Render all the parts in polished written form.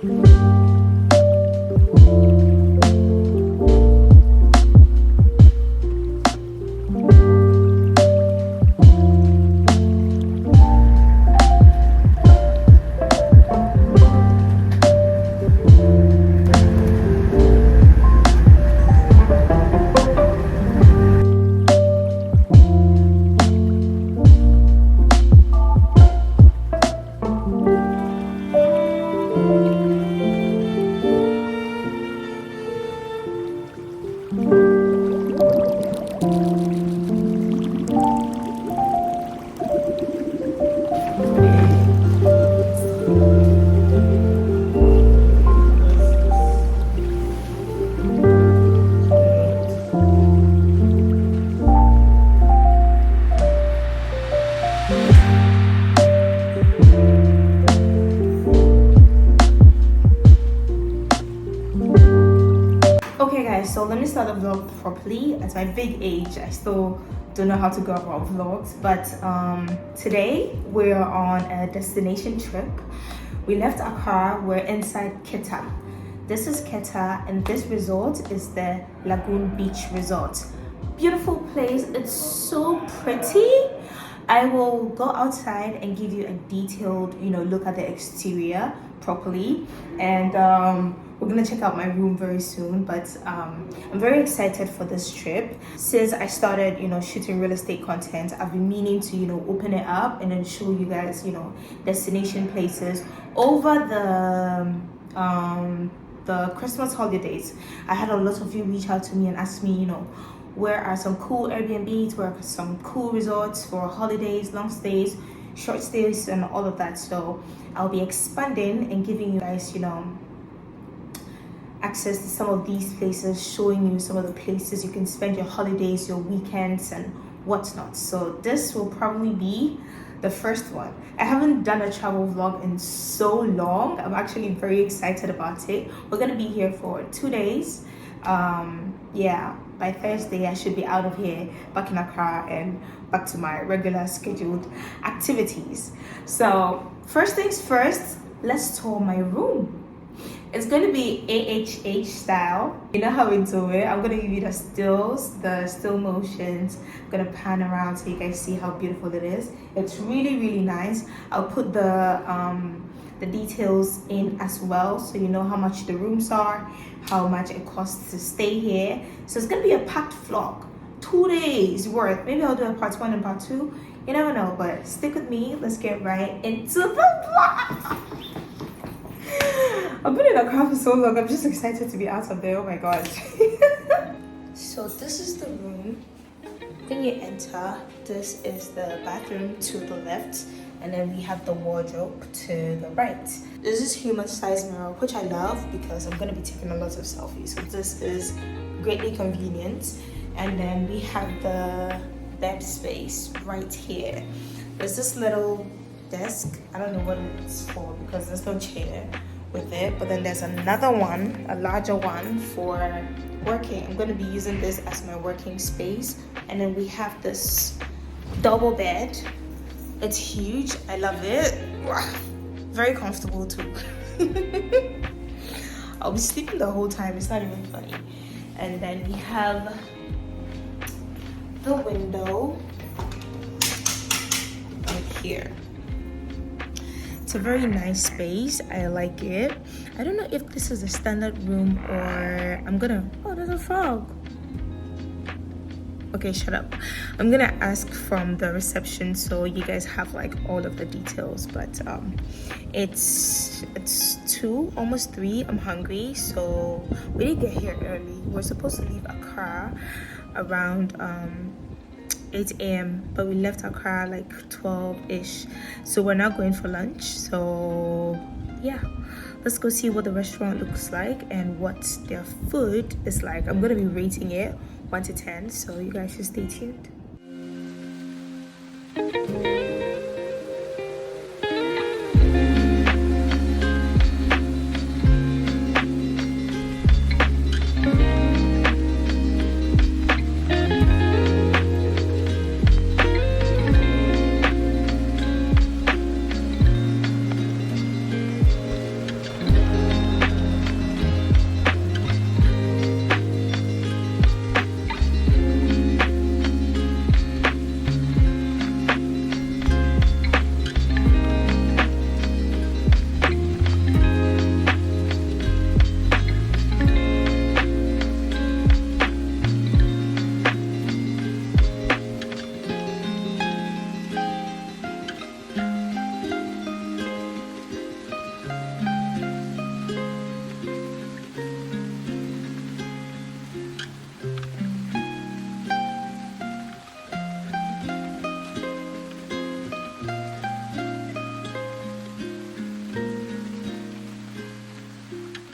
Okay guys, so let me start the vlog properly. At my big age, I still don't know how to go about vlogs, but today we're on a destination trip. We left Accra, we're inside Keta. This is Keta, and this resort is the Lagoon Beach Resort. Beautiful place, it's so pretty. I will go outside and give you a detailed, look at the exterior properly, and we're gonna check out my room very soon. But I'm very excited for this trip. Since I started, shooting real estate content, I've been meaning to, open it up and then show you guys, destination places over the Christmas holidays. I had a lot of you reach out to me and ask me, where are some cool Airbnbs, where are some cool resorts for holidays, long stays, short stays, and all of that. So I'll be expanding and giving you guys, access to some of these places, showing you some of the places you can spend your holidays, your weekends, and whatnot. So this will probably be the first one. I haven't done a travel vlog in so long. I'm actually very excited about it. We're gonna be here for 2 days. Yeah, by Thursday I should be out of here, back in Accra, and back to my regular scheduled activities. So first things first, let's tour my room. It's going to be AHH style. You know how we do it. I'm going to give you the stills, the still motions. I'm going to pan around so you guys see how beautiful it is. It's really, really nice. I'll put the details in as well, so you know how much the rooms are, how much it costs to stay here. So it's going to be a packed vlog. 2 days worth. Maybe I'll do a part 1 and part 2. You never know, but stick with me. Let's get right into the vlog. I've been in Accra for so long. I'm just excited to be out of there. Oh my god. So this is the room. When you enter, this is the bathroom to the left, and then we have the wardrobe to the right. This is human size mirror, which I love because I'm going to be taking a lot of selfies. So this is greatly convenient. And then we have the bed space right here. There's this little desk. I don't know what it's for because there's no chair with it, but then there's another one, a larger one for working. I'm going to be using this as my working space. And then we have this double bed. It's huge. I love it. Very comfortable too. I'll be sleeping the whole time. It's not even funny. And then we have the window right here. It's a very nice space. I like it. I don't know if this is a standard room or oh, there's a frog. Okay, shut up. I'm gonna ask from the reception so you guys have like all of the details. But it's 2, almost 3. I'm hungry, so we didn't get here early. We're supposed to leave Accra around 8 a.m. but we left Accra like 12-ish, so we're now going for lunch. So yeah, let's go see what the restaurant looks like and what their food is like. I'm gonna be rating it 1 to 10, so you guys should stay tuned.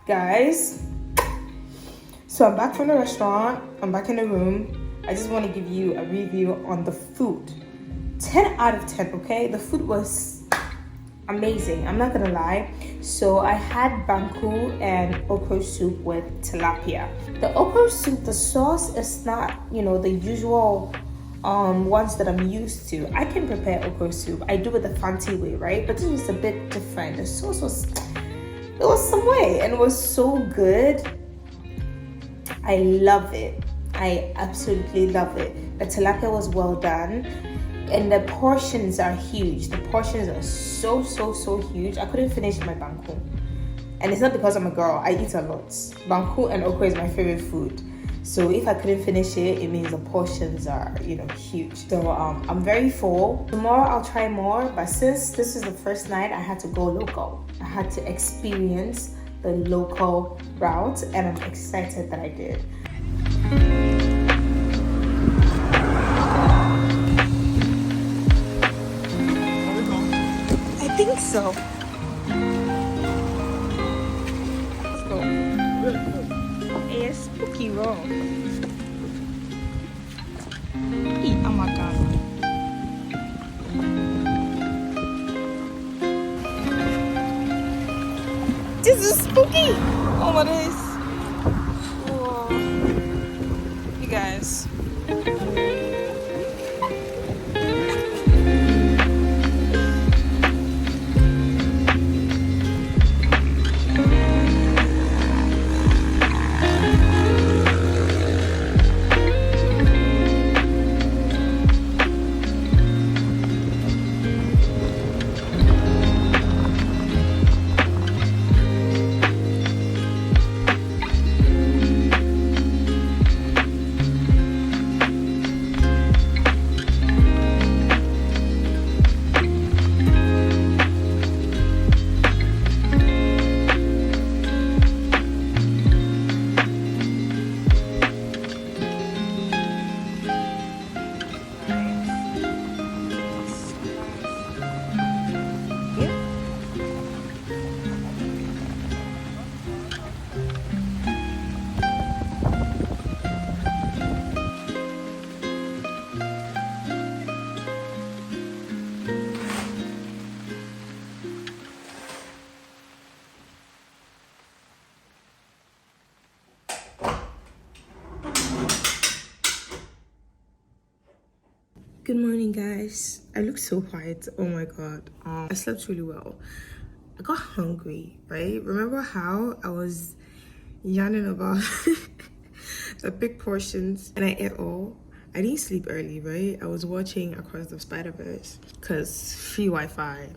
Guys, so I'm back from the restaurant. I'm back in the room. I just want to give you a review on the food. 10 out of 10, okay? The food was amazing. I'm not gonna lie. So I had banku and okra soup with tilapia. The okra soup, the sauce is not, the usual ones that I'm used to. I can prepare okra soup. I do it the fancy way, right? But this was a bit different. The sauce was some way, and it was so good. I love it. I absolutely love it. The tilapia was well done, and the portions are huge. The portions are so huge. I couldn't finish my banku, and it's not because I'm a girl. I eat a lot. Banku and okra is my favorite food. So if I couldn't finish it, it means the portions are, huge. So I'm very full. Tomorrow I'll try more, but since this is the first night, I had to go local. I had to experience the local route, and I'm excited that I did. I think so. Let's go. It's spooky raw. Oh my god. This is spooky. Oh my days. Whoa. You guys. Good morning, guys. I look so quiet. Oh my god. I slept really well. I got hungry, right? Remember how I was yarning about the big portions and I ate all? I didn't sleep early, right? I was watching Across the Spider-Verse because free Wi-Fi.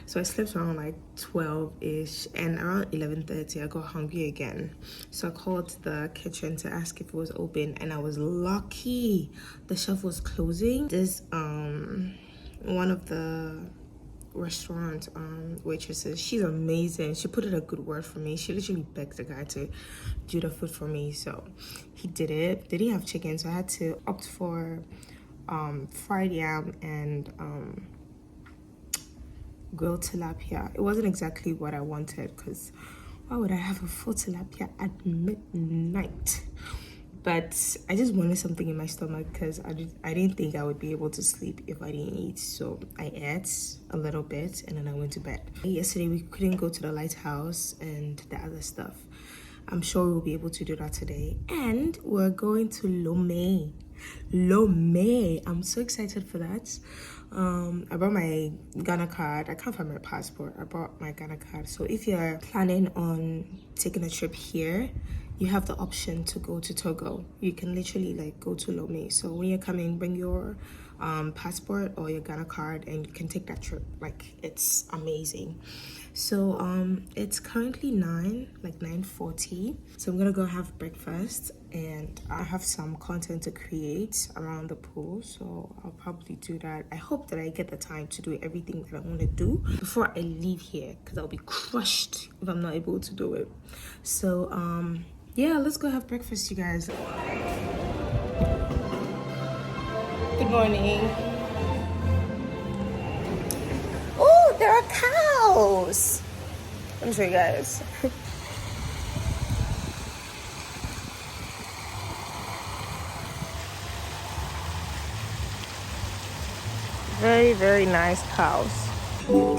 So I slept around like 12-ish, and around 11:30 I got hungry again. So I called the kitchen to ask if it was open, and I was lucky the chef was closing. This one of the restaurant waitresses, she's amazing. She put in a good word for me. She literally begged the guy to do the food for me, so he did it. They didn't have chicken, so I had to opt for fried yam and grilled tilapia. It wasn't exactly what I wanted, because why would I have a full tilapia at midnight? But I just wanted something in my stomach because I didn't think I would be able to sleep if I didn't eat. So I ate a little bit and then I went to bed. Yesterday we couldn't go to the lighthouse and the other stuff. I'm sure we'll be able to do that today. And we're going to Lomé. I'm so excited for that. I brought my Ghana card. I can't find my passport. I brought my Ghana card. So if you're planning on taking a trip here, you have the option to go to Togo. You can literally like go to Lomé. So when you're coming, bring your passport or your Ghana card and you can take that trip. Like, it's amazing. So it's currently 9:40. So I'm gonna go have breakfast, and I have some content to create around the pool, so I'll probably do that. I hope that I get the time to do everything that I want to do before I leave here, because I'll be crushed if I'm not able to do it. So yeah, let's go have breakfast, you guys. Good morning. Oh, there are cows. Let me show you guys. Very, very nice cows. Thank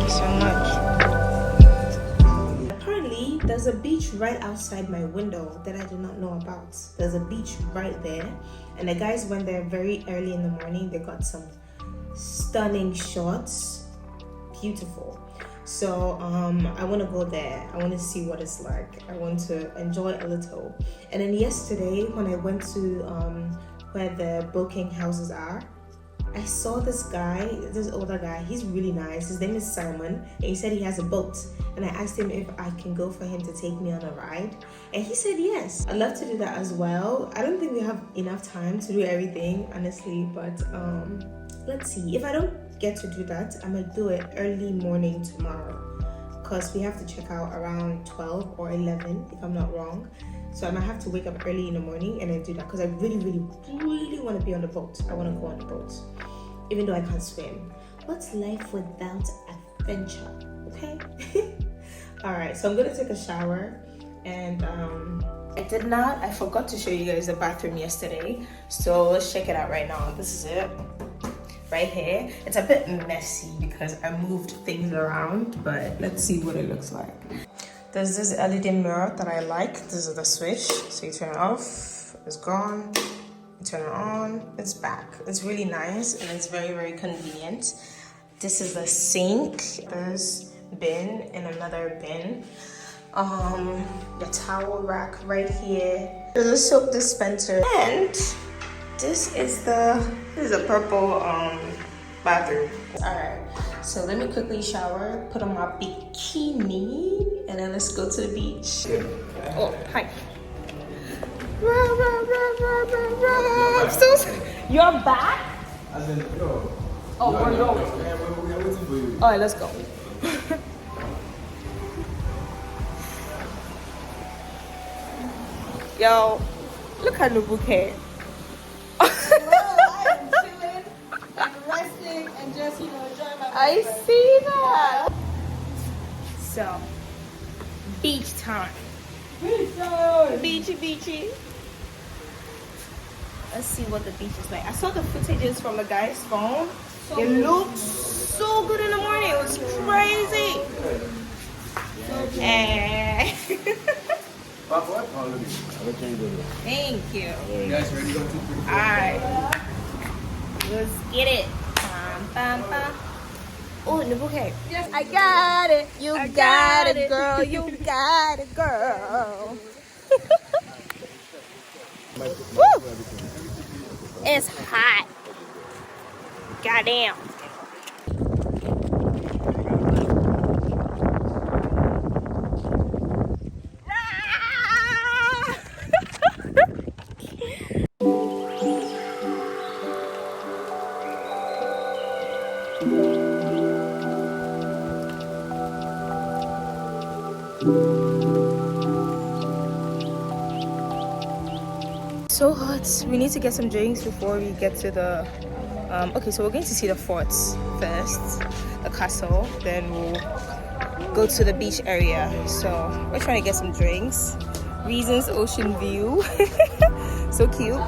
you so much. Apparently, there's a beach right outside my window that I did not know about. There's a beach right there, and the guys went there very early in the morning. They got some stunning shots, beautiful. So I want to go there. I want to see what it's like. I want to enjoy a little. And then yesterday when I went to where the booking houses are, I saw this guy, this older guy. He's really nice. His name is Simon, and he said he has a boat. And I asked him if I can go for him to take me on a ride, and he said yes. I'd love to do that as well. I don't think we have enough time to do everything, honestly, but let's see. If I don't get to do that, I might do it early morning tomorrow, because we have to check out around 12 or 11 if I'm not wrong. So I might have to wake up early in the morning and then do that, because I really want to be on the boat. I want to go on the boat, even though I can't swim. What's life without adventure? Okay. All right, so I'm gonna take a shower, and I forgot to show you guys the bathroom yesterday, so let's check it out right now. This is it right here. It's a bit messy because I moved things around, but let's see what it looks like. There's this LED mirror that I like. This is the switch, so you turn it off, it's gone. You turn it on, it's back. It's really nice, and it's very convenient. This is the sink. There's bin and another bin. The towel rack right here. There's a soap dispenser, and this is a purple bathroom. All right, so let me quickly shower, put on my bikini, and then let's go to the beach. Oh, hi. You're back? As in, no. Oh, we're going. We are waiting for you. All right, let's go. Yo, look at the bouquet. Well, I am chilling and resting and just, enjoying my I see that. So, beach time. Beachy. Let's see what the beach is like. I saw the footages from a guy's phone. It looked so good in the morning. It was crazy. Thank you. You guys ready to go to? Alright. Let's get it. Bam. Oh, the bouquet. Yes, I got it. You got it, girl. You got it, girl. Woo! It's hot. Goddamn. So hot. We need to get some drinks before we get to the okay, so we're going to see the forts first, the castle, then we'll go to the beach area. So we're trying to get some drinks. Reasons ocean view. So cute.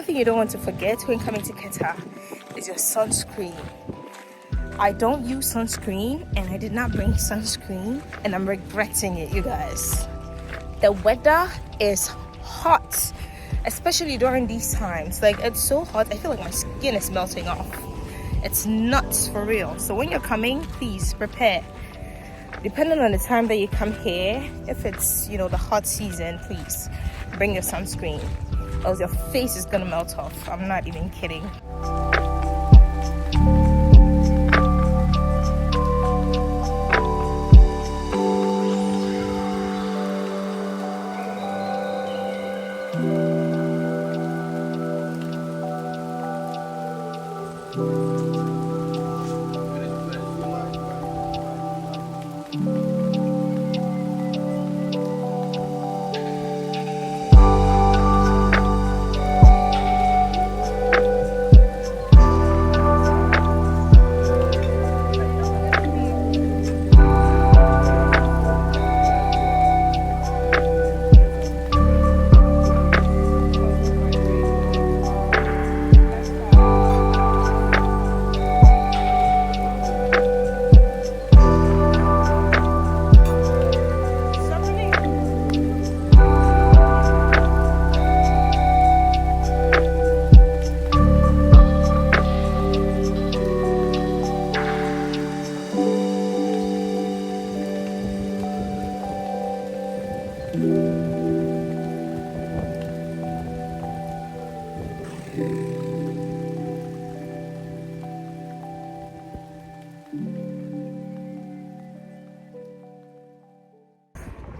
You don't want to forget when coming to Keta is your sunscreen. I don't use sunscreen, and I did not bring sunscreen, and I'm regretting it, you guys. The weather is hot, especially during these times. Like, it's so hot, I feel like my skin is melting off. It's nuts, for real. So when you're coming, please prepare. Depending on the time that you come here, if it's, the hot season, please bring your sunscreen, else your face is gonna melt off. I'm not even kidding.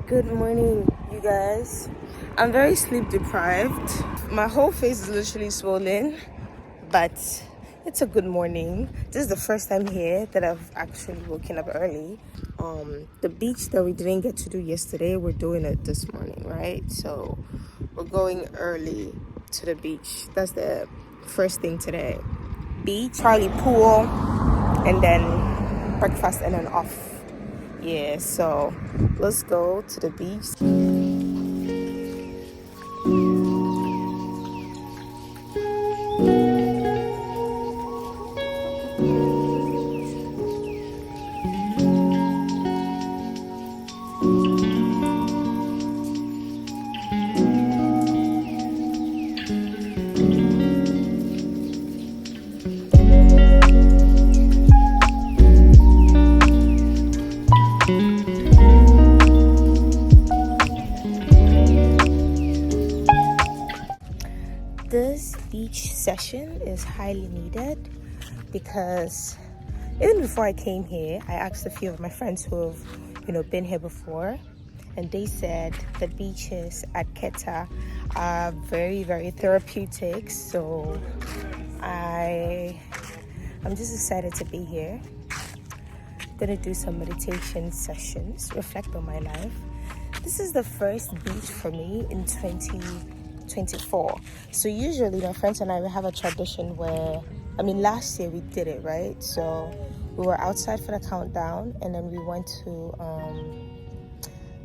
Good morning, you guys. I'm very sleep deprived. My whole face is literally swollen, but it's a good morning. This is the first time here that I've actually woken up early. The beach that we didn't get to do yesterday, we're doing it this morning, right? So we're going early to the beach. That's the first thing today. Beach, Charlie pool, and then breakfast, and then off. Yeah, so let's go to the beach. This beach session is highly needed because even before I came here, I asked a few of my friends who have, been here before, and they said the beaches at Keta are very, very therapeutic. So I'm just excited to be here. Gonna do some meditation sessions, reflect on my life. This is the first beach for me in 2024. So usually my friends and I, we have a tradition where, last year we did it, right? So we were outside for the countdown, and then we went to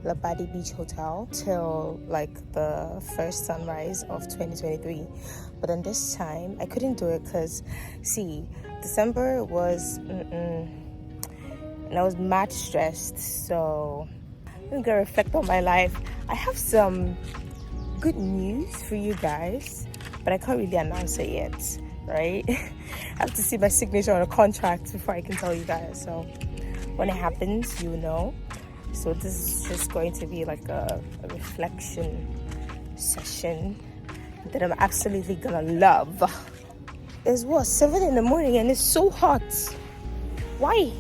Labadi Beach Hotel till like the first sunrise of 2023. But then this time I couldn't do it because, see, December was and I was mad stressed. So I'm gonna reflect on my life. I have some good news for you guys, but I can't really announce it yet, right? I have to see my signature on a contract before I can tell you guys. So when it happens, you know. So this is just going to be like a reflection session that I'm absolutely gonna love. It's 7 in the morning and it's so hot. Why?